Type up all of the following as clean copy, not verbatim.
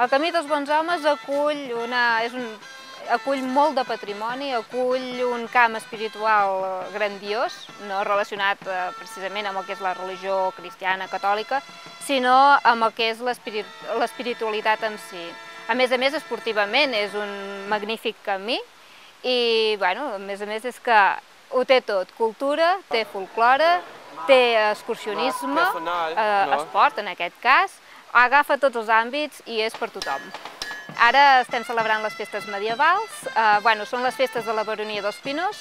El Camí dels Bons Homes acull molt de patrimoni, acull un camp espiritual grandiós, no relacionat precisament amb el que és la religió cristiana catòlica, sinó amb el que és l'espiritualitat en si. A més, esportivament és un magnífic camí i, a més, és que ho té tot, cultura, té folklore, té excursionisme, esport en aquest cas, agafa tots els àmbits i és per tothom. Ara estem celebrant les festes medievals, són les festes de la Baronia dels Pinós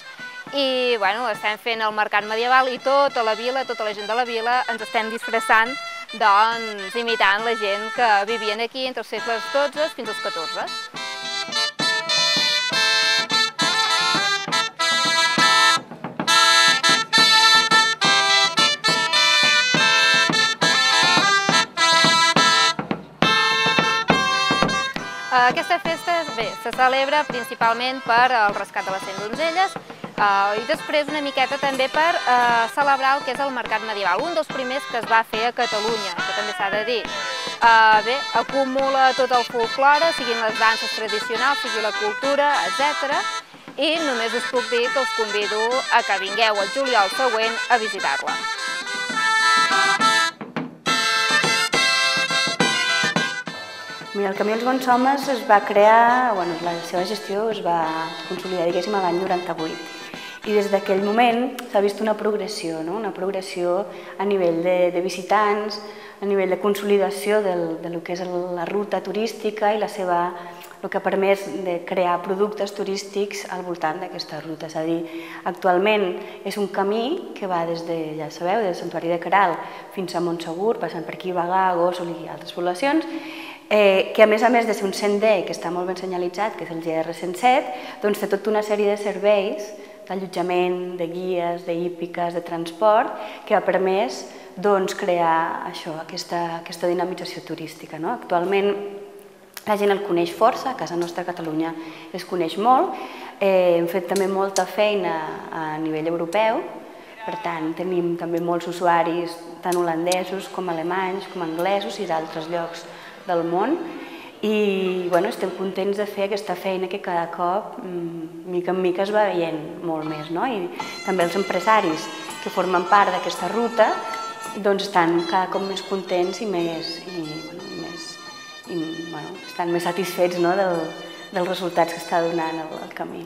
i estem fent el mercat medieval i tota la vila, tota la gent de la vila ens estem disfressant, doncs imitant la gent que vivien aquí entre els segles XII fins als XIV. Aquesta festa se celebra principalment per al rescat de les 100 donzelles i després una miqueta també per celebrar el que és el mercat medieval, un dels primers que es va fer a Catalunya, que també s'ha de dir. Acumula tot el folklore, siguin les danses tradicionals, sigui la cultura, etc. I només us puc dir que us convido a que vingueu el juliol següent a visitar-la. Mira, el Camí dels Bons Homes es va crear, la seva gestió es va consolidar, diguéssim, l'any 98. I des d'aquell moment s'ha vist una progressió a nivell de visitants, a nivell de consolidació del que és la ruta turística i el que ha permès de crear productes turístics al voltant d'aquesta ruta. És a dir, actualment és un camí que va des de, ja sabeu, del Santuari de Queralt fins a Montsegur, passant per aquí Bagà, Gósol i altres poblacions, que a més de ser un sender que està molt ben senyalitzat, que és el GR107, doncs té tota una sèrie de serveis d'allotjament, de guies, d'hípiques, de transport, que ha permès crear aquesta dinamització turística. Actualment la gent el coneix força, a casa nostra a Catalunya es coneix molt, hem fet també molta feina a nivell europeu, per tant tenim també molts usuaris tant holandesos com alemanys, com anglesos i d'altres llocs del món i estem contents de fer aquesta feina que cada cop, mica en mica, es va veient molt més. I també els empresaris que formen part d'aquesta ruta estan cada cop més contents i estan més satisfets dels resultats que està donant el camí.